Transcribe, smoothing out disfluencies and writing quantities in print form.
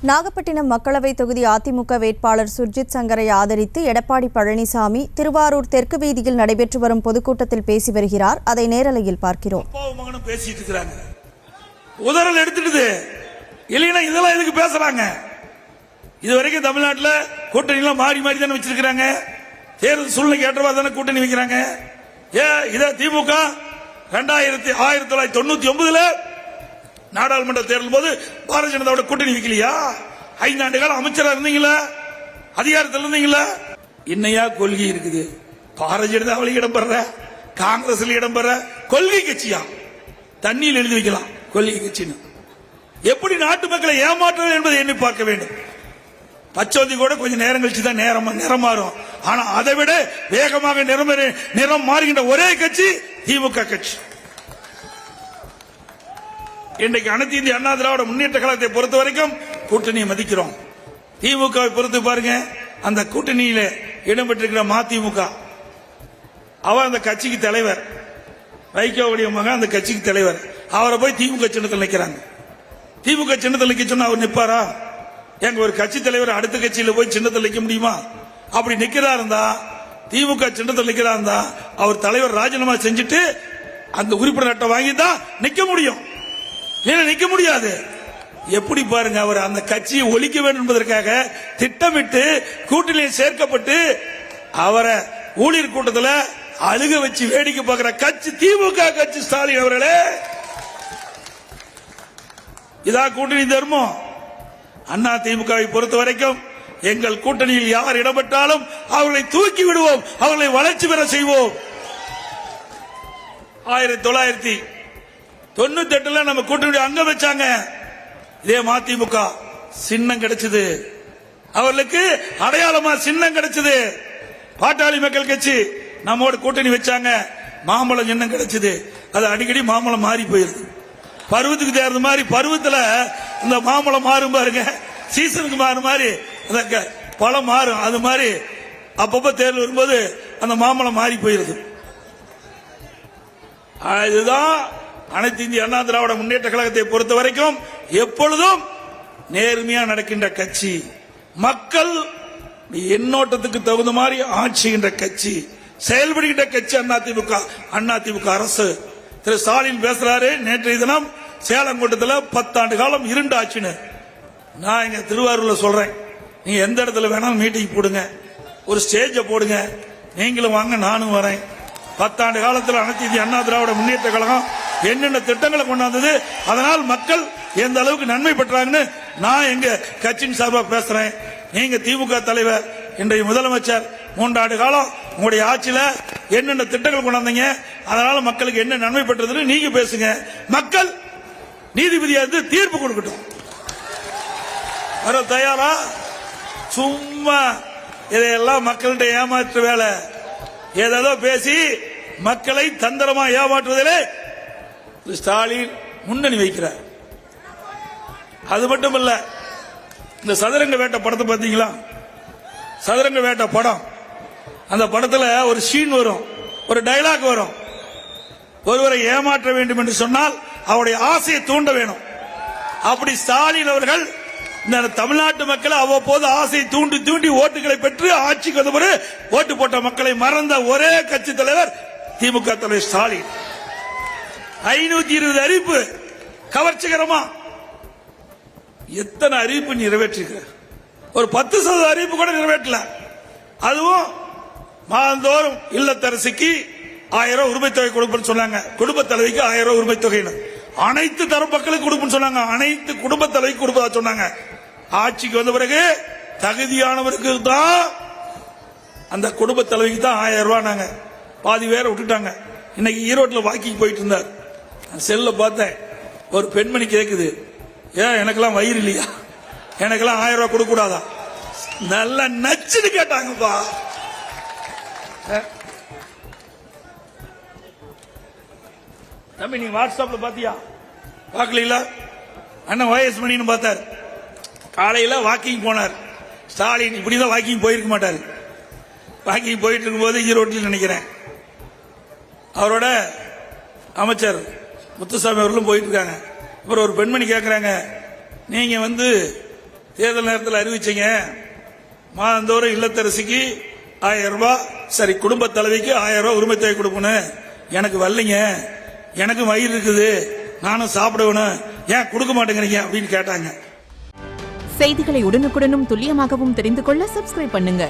நாகப்பட்டினம் மக்களவை தொகுதி அதிமுக வேட்பாளர் சுர்ஜித் சங்கரை ஆதரித்து எடப்பாடி பழனிசாமி திருவாரூர் தெற்கு வீதியில் நடைபெற்று வரும் பொதுக்கூட்டத்தில் பேசி வருகிறார். அதை நேரலையில் பார்க்கிறோம். உதறல் எடுத்துட்டு இல்லைன்னா இதெல்லாம் எதுக்கு பேசுறாங்க? இதுவரைக்கும் தமிழ்நாட்டில் கூட்டணி எல்லாம் மாறி மாறி தானே வச்சிருக்காங்க. தேர்தல் சூழ்நிலைக்கு ஏற்றவா தானே கூட்டணி வைக்கிறாங்க. இத திமுக 1999 நாடாளுமன்ற தேர்தல் போது பாரதிய ஜனதாவோட கூட்டணி வைக்கலையா? 5 ஆண்டு காலம் அமைச்சரா இருந்தீங்களா? அதிகாரத்தில் இருந்தீங்களா? இன்னையா கொள்கை இருக்குது? பாரதிய ஜனதாவில் இடம்பெற, காங்கிரஸ்ல இடம்பெற கொள்கை கட்சியா? தண்ணியில் எழுதி வைக்கலாம் கொள்கை கட்சின்னு. எப்படி நாட்டு மக்களை ஏமாற்றுவது என்பதை எண்ணி பார்க்க வேண்டும். பச்சோந்தி கூட கொஞ்சம் நேரம் கழிச்சு தான் நிறம் மாறும். ஆனா அதை விட வேகமாக நிறம் மாறுகின்ற ஒரே கட்சி திமுக கட்சி. இன்றைக்கு அனைத்து இந்திய அண்ணா திராவிட முன்னேற்ற கழகத்தை பொறுத்த வரைக்கும் கூட்டணியை மதிக்கிறோம். திமுகவை பொறுத்து பாருங்க, அந்த கூட்டணியில இடம்பெற்றிருக்கிற மதிமுக அவர் அந்த கட்சிக்கு தலைவர், வைகோவுடைய மகன் அந்த கட்சிக்கு தலைவர். அவரை போய் திமுக சின்னத்தில் நிற்கிறாங்க. திமுக சின்னத்தில் நிற்க சொன்னா அவர் நிற்பாரா? எங்க ஒரு கட்சி தலைவர் அடுத்த கட்சியில போய் சின்னத்தில் நிற்க முடியுமா? அப்படி நிக்கிறா இருந்தா, திமுக சின்னத்தில் நிக்கிறா இருந்தா அவர் தலைவர் ராஜினாமா செஞ்சுட்டு அந்த உறுப்பினர் அட்டை வாங்கி தான் நிக்க முடியும். நிக்க முடியாது. எப்படி பாருங்க, அவர் அந்த கட்சியை ஒழிக்க வேண்டும் என்பதற்காக திட்டமிட்டு கூட்டணியில் சேர்க்கப்பட்டு அவரை ஊழியர் கூட்டத்தில் அழுக வச்சு வேடிக்கை பார்க்கிற கட்சி திமுக கட்சி. ஸ்டாலின் அவர்களே, இதா கூட்டணி தர்மம். அண்ணா திமுகவை பொறுத்த வரைக்கும் எங்கள் கூட்டணியில் யார் இடம்பெற்றாலும் அவர்களை தூக்கி விடுவோம், அவர்களை வளர்ச்சி பெற செய்வோம். 1998 நம்ம கூட்டணி அங்க வச்சாங்க. இதே மதிமுக சின்னம் கிடைச்சது, அவர்களுக்கு அடையாளமா சின்னம் கிடைச்சது. பாட்டாளி மக்கள் கட்சி நம்மோட கூட்டணி வச்சாங்க, மாம்பழம் சின்னம் கிடைச்சது. அது அடிக்கடி மாம்பழம் மாறி போயிருது. பருவத்துக்கு தேர்ந்த மாதிரி பருவத்தில் இந்த மாம்பழம் மாறும் பாருங்க, சீசனுக்கு மாறும் மாதிரி பழம் மாறும். அது மாதிரி அப்பப்ப தேர்தல் வரும்போது அந்த மாம்பழம் மாறி போயிருது. இதுதான் அனைத்து இந்திய அண்ணா திராவிட முன்னேற்ற கழகத்தை பொறுத்த வரைக்கும் எப்பொழுதும் நேர்மையா நடக்கின்ற கட்சி, மக்கள் எண்ணோட்டத்துக்கு தகுந்த மாதிரி ஆட்சிகின்ற கட்சி, செயல்படுகின்ற கட்சி அதிமுக அரசு. திரு ஸ்டாலின் பேசுறாரு, நேற்றைய தினம் சேலம் கூட்டத்தில் 10 ஆண்டு காலம் இருண்ட ஆட்சின்னு. நான் இங்க திருவாரூர்ல சொல்றேன், நீங்க எந்த இடத்துல வேணாலும் மீட்டிங் போடுங்க, ஒரு ஸ்டேஜ போடுங்க, நீங்களும் வாங்க நானும் வரேன். 10 ஆண்டு காலத்தில் அனைத்து இந்திய அண்ணா திராவிட முன்னேற்ற கழகம் என்னென்ன திட்டங்களை கொண்டாந்தது, அதனால் மக்கள் எந்த அளவுக்கு நன்மை பெற்றாங்கன்னு நான் எங்க கட்சியின் சார்பாக பேசுறேன். நீங்க திமுக தலைவர், இன்றைய முதலமைச்சர் 3 ஆண்டு காலம் உங்களுடைய ஆட்சியில என்னென்ன திட்டங்கள் கொண்டாந்தீங்க, அதனால மக்களுக்கு என்ன நன்மை பெற்றதுன்னு நீங்க பேசுங்க. மக்கள் நீதிபதியா இருந்து தீர்ப்பு கொடுக்கட்டும். வர தயாரா? சும்மா இதையெல்லாம் மக்கள்கிட்ட ஏமாற்று வேலை, ஏதோ பேசி மக்களை தந்திரமா ஏமாற்றுவதிலே ஸ்டாலின் முன்னணி வைக்கிறார். அது மட்டுமல்ல, இந்த சதுரங்க வேட்டை படத்தை பார்த்தீங்களா? சதுரங்க வேட்டை படம், அந்த படத்தில் ஒரு சீன் வரும், ஒரு டைலாக் வரும். ஒருவரை ஏமாற்ற வேண்டும் என்று சொன்னால் அவருடைய ஆசையை தூண்ட வேணும். அப்படி ஸ்டாலின் அவர்கள் இந்த தமிழ்நாட்டு மக்களை அவ்வப்போது ஆசையை தூண்டி தூண்டி ஓட்டுகளை பெற்று ஆட்சிக்கு வந்தபோது ஓட்டு போட்ட மக்களை மறந்த ஒரே கட்சி தலைவர் திமுக தலைவர் ஸ்டாலின். 520 அறிவிப்பு கவர்ச்சிகரமா எத்தனை அறிவிப்பு நிறைவேற்றிருக்கிறார்? ஒரு 10% அறிவிப்பு கூட நிறைவேற்றல. அதுவும் மாதந்தோறும் இல்லத்தரசிக்கு 1000 உரிமை தொகை கொடுப்பேன்னு சொன்னாங்க, குடும்ப தலைவிக்கு 1000 உரிமை தொகை, அனைத்து தரப்பு மக்களுக்கு கொடுப்பேன்னு சொன்னாங்க, அனைத்து குடும்ப தலைவிக்கு கொடுப்பதா சொன்னாங்க. ஆட்சிக்கு வந்த பிறகு தகுதியானவருக்கு தான், அந்த குடும்ப தலைவிக்கு தான் 1000 ரூபாய். நாங்க பாதி பேரை விட்டுட்டாங்க. இன்னைக்கு ஈரோட்டில் வாக்கிங் போயிட்டு இருந்தார், செல்ல பார்த்தேன், ஒரு பெண்மணி கேக்குது, ஏன் எனக்கெல்லாம் வயிறு இல்லையா, எனக்கெல்லாம் 1000 ரூபாய் கொடுக்க கூடாதா? நல்ல நச்சுன்னு கேட்டாங்கப்பா. தம்பி, நீங்க வாட்ஸ்அப்ல பாத்தியா? பார்க்கல? அண்ணன் வயசு மணின்னு பார்த்தார். காலையில வாக்கிங் போனார். ஸ்டாலின் இப்படிதான் வாக்கிங் போயிருக்க மாட்டார். வாக்கிங் போயிட்டு இருக்கும்போது ஈரோட்டில் நினைக்கிறேன், அவரோட அமைச்சர் முத்துசாமி அவர்களும் போயிட்டு இருக்காங்க. அப்புறம் ஒரு பெண்மணி கேட்கிறாங்க, நீங்க தேர்தல் நேரத்தில் அறிவிச்சீங்க, மாதந்தோறும் இல்லத்தரசிக்கு 1000 ரூபாய், சரி குடும்ப தலைவிக்கு 1000 ரூபாய் உரிமை தொகை கொடுக்கணும். எனக்கு வரலைங்க, எனக்கு வயிறு இருக்குது, நானும் சாப்பிடுவேணும், ஏன் கொடுக்க மாட்டேங்கிறீங்க அப்படின்னு கேட்டாங்க. செய்திகளை உடனுக்குடனும் துல்லியமாகவும் தெரிந்து கொள்ள சப்ஸ்கிரைப் பண்ணுங்க.